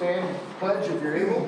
stand, pledge if you're able.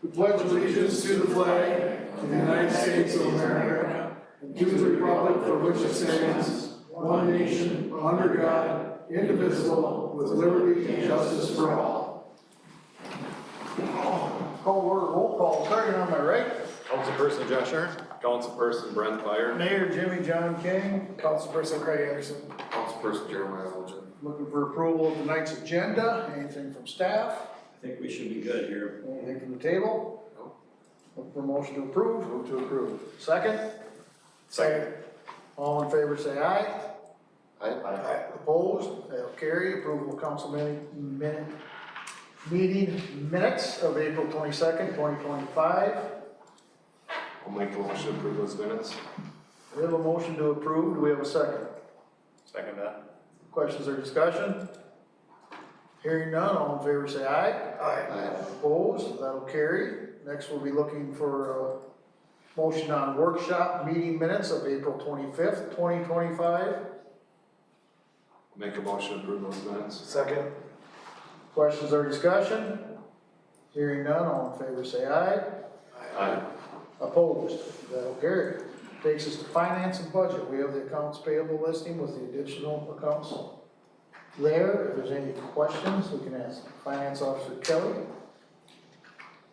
We pledge allegiance to the flag of the United States of America and to the republic for which it stands, one nation, under God, indivisible, with liberty and justice for all. Call order, roll call, starting on my right. Councilperson Josh Aaron. Councilperson Brent Fire. Mayor Jimmy John King. Councilperson Craig Anderson. Councilperson Jeremiah Elgin. Looking for approval of tonight's agenda. Anything from staff? I think we should be good here. Anything from the table? No. Look for motion to approve. Move to approve. Second? Second. All in favor say aye. Aye. Opposed? That'll carry. Approval of council meeting minutes of April 22nd, 2025. I'll make a motion to approve those minutes. We have a motion to approve. Do we have a second? Second that. Questions or discussion? Hearing none, all in favor say aye. Aye. Opposed? That'll carry. Next, we'll be looking for a motion on workshop meeting minutes of April 25th, 2025. Make a motion to approve those minutes. Second. Questions or discussion? Hearing none, all in favor say aye. Aye. Opposed? That'll carry. Takes us to finance and budget. We have the accounts payable listing with the additional accounts there. If there's any questions, we can ask Finance Officer Kelly,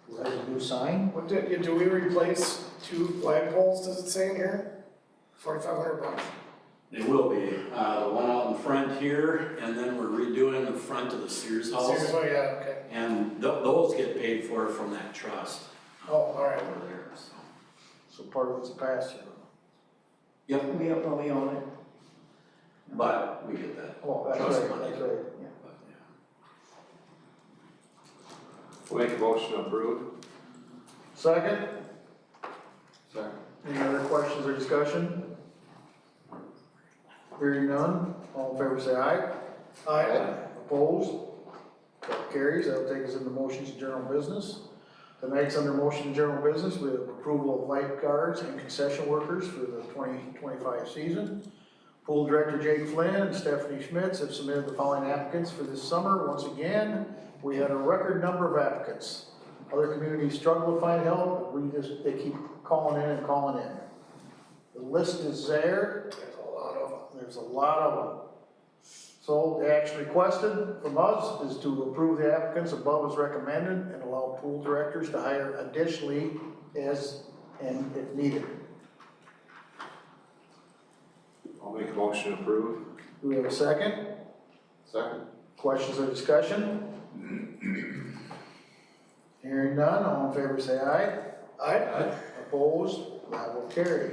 who has a new sign. What do we replace 2 flagpoles, does it say in here? $4,500. They will be, the one out in front here, and then we're redoing the front of the Sears house. Seriously, yeah, okay. And those get paid for from that trust Oh, all right. over there, so. So part of it's a pass-through. Yep, We own it. but we get that. Oh, that's Trust right, money. that's right. But, yeah. We'll make a motion to approve. Second, Second. any other questions or discussion? Hearing none, all in favor say aye. Aye. Opposed? That carries. That'll take us into motions and general business. Tonight's under motion and general business, we have approval of lifeguards and concession workers for the 2025 season. Pool Director Jake Flynn and Stephanie Schmitz have submitted the following applicants for this summer. Once again, we had a record number of applicants. Other communities struggle to find help, but they keep calling in and calling in. The list is there. There's a lot of them. There's a lot of them. So the action requested from us is to approve the applicants above as recommended and allow pool directors to hire additionally as and if needed. I'll make a motion to approve. Do we have a second? Second. Questions or discussion? Hearing none, all in favor say aye. Aye. Opposed? That will carry.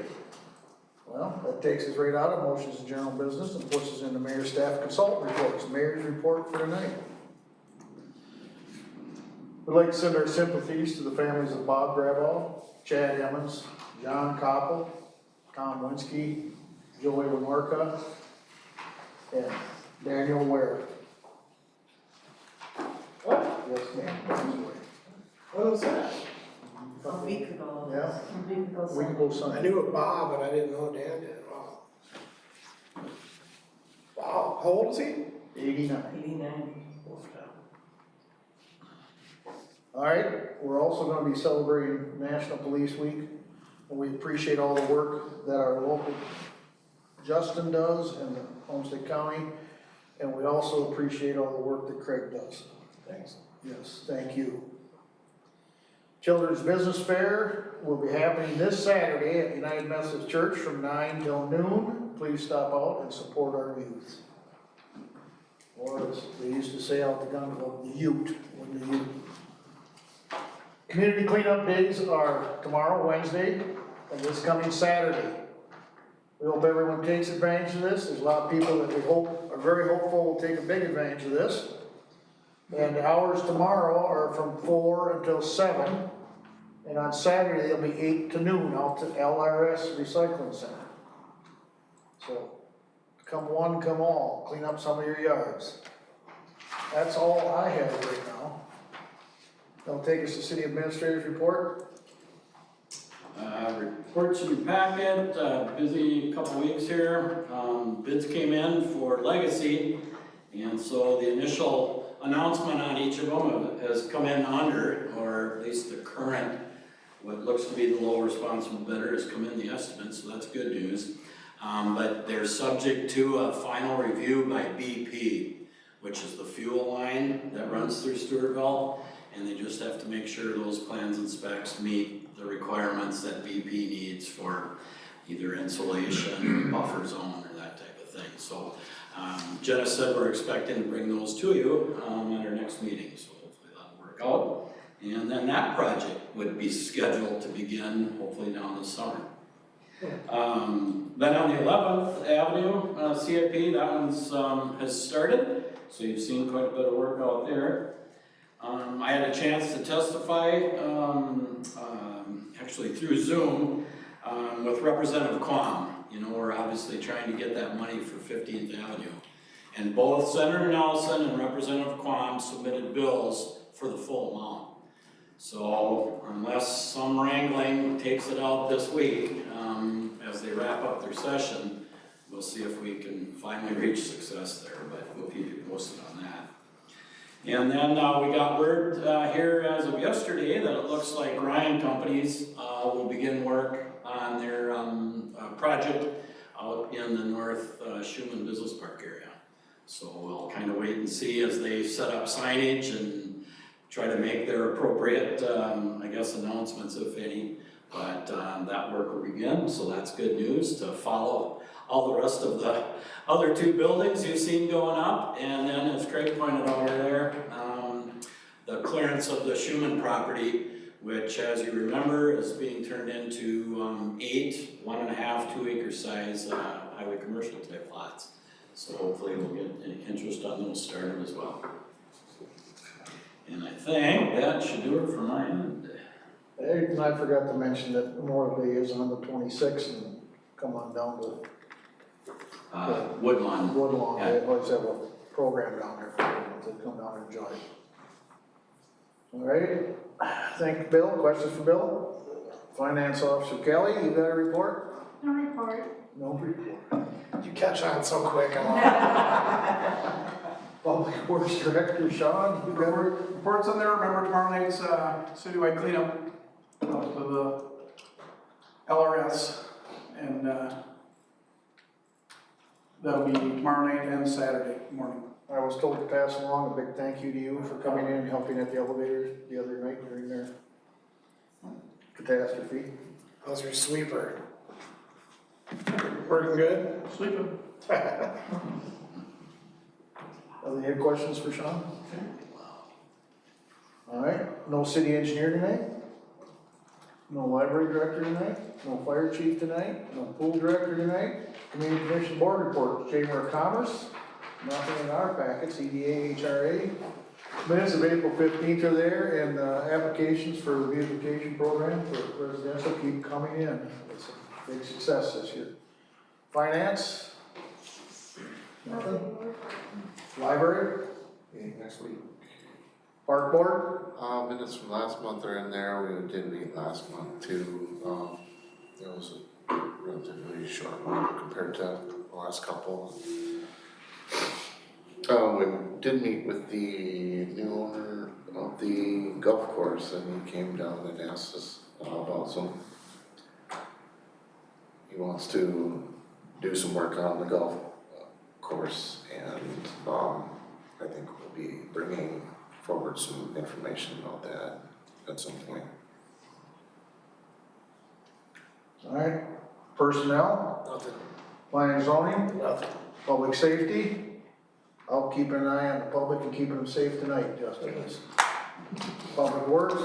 Well, that takes us right out of motions and general business and puts us into mayor's staff consultant reports. Mayor's report for tonight. We'd like to send our sympathies to the families of Bob Grabow, Chad Emmons, John Koppel, Tom Winsky, Joey Lamarca, and Daniel Ware. What? Yes, ma'am. What was that? A week ago. Yeah. A week ago. We can go I Sunday. knew of Bob, but I didn't know Dan did. Wow. Wow, how old is he? 89. 89. All right, we're also gonna be celebrating National Police Week, and we appreciate all the work that our local Justin does and the Homestead County, and we also appreciate all the work that Craig does. Thanks. Yes, thank you. Children's Business Fair will be happening this Saturday at United Methodist Church from 9 till noon. Please stop out and support our youth. Or as they used to say out the gun club, the Ute, when the Ute. Community cleanup days are tomorrow, Wednesday, and this coming Saturday. We hope everyone takes advantage of this. There's a lot of people that we hope are very hopeful will take a big advantage of this. And the hours tomorrow are from 4 until 7. And on Saturday, they'll be 8 to noon out to LRS Recycling Center. So, come one, come all, clean up some of your yards. That's all I have right now. That'll take us to City Administrator's report. Reports in your packet, busy couple weeks here. Bids came in for Legacy, and so the initial announcement on each of them has come in under, or at least the current, what looks to be the low responsible bidder has come in the estimate, so that's good news. But they're subject to a final review by BP, which is the fuel line that runs through Stewartville, and they just have to make sure those plans and specs meet the requirements that BP needs for either insulation, buffer zone, or that type of thing. So Jenna said we're expecting to bring those to you at our next meeting, so hopefully that'll work out. And then that project would be scheduled to begin hopefully now this summer. Then on the 11th Avenue CIP, that one's has started, so you've seen quite a bit of work out there. I had a chance to testify, actually through Zoom, with Representative Quam. You know, we're obviously trying to get that money for 15th Avenue. And both Senator Nelson and Representative Quam submitted bills for the full amount. So unless some wrangling takes it out this week, as they wrap up their session, we'll see if we can finally reach success there, but we'll keep you posted on that. And then we got word here as of yesterday that it looks like Ryan Companies will begin work on their project out in the North Schumann Business Park area. So we'll kind of wait and see as they set up signage and try to make their appropriate, I guess, announcements, if any. But that work will begin, so that's good news to follow all the rest of the other two buildings you've seen going up. And then, as Craig pointed out earlier, the clearance of the Schumann property, which, as you remember, is being turned into 8 1.5 2-acre size highway commercial type lots. So hopefully we'll get interest on those started as well. And I think that should do it for my end. And I forgot to mention that Memorial Day is on the 26th, and come on down to Woodlawn. Woodlawn. Yeah. They always have a program down there for everyone to come down and enjoy. All right, thank you, Bill. Questions for Bill? Finance Officer Kelly, you got a report? No report. No report. You catch on so quick. Public Works Director Sean, you got a report? Reports on there. Remember tomorrow night's citywide cleanup of the LRS, and that'll be tomorrow night and Saturday morning. I was told to pass along a big thank you to you for coming in and helping at the elevators the other night during their catastrophe. How's your sweeper? Working good? Sleeping. Any questions for Sean? All right, no city engineer tonight? No library director tonight? No fire chief tonight? No pool director tonight? Community Commission Board report, Chamber of Commerce? Nothing in our packets, EDA, HRA. Minutes of April 15th are there, and applications for the beautification program for residential keep coming in. It's a big success this year. Finance? Nothing? Library? Meeting next week. Park Board? Minutes from last month are in there. We did meet last month too. It was a relatively short one compared to the last couple. We did meet with the new owner of the golf course, and he came down and asked us about some. He wants to do some work on the golf course, and I think we'll be bringing forward some information about that at some point. All right, personnel? Nothing. Planning and zoning? Nothing. Public safety? I'll keep an eye on the public and keeping them safe tonight, Justin. Public works?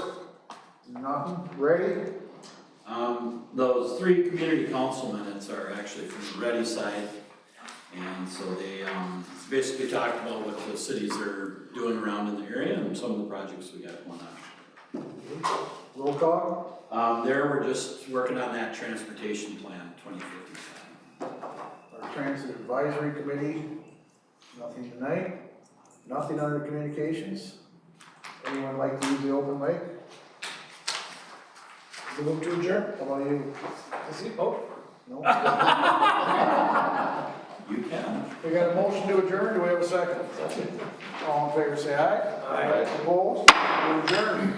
Nothing, ready? Those 3 community council minutes are actually from the Ready side. And so they basically talked about what the cities are doing around in the area and some of the projects we got going on. Roll call? There we're just working on that transportation plan, 2050 plan. Our Transit Advisory Committee? Nothing tonight? Nothing under communications? Anyone like to use the open mic? Move to adjourn? How about you? Is he? Oh. No? You can. We got a motion to adjourn, do we have a second? All in favor, say aye. Aye. Opposed? We adjourn.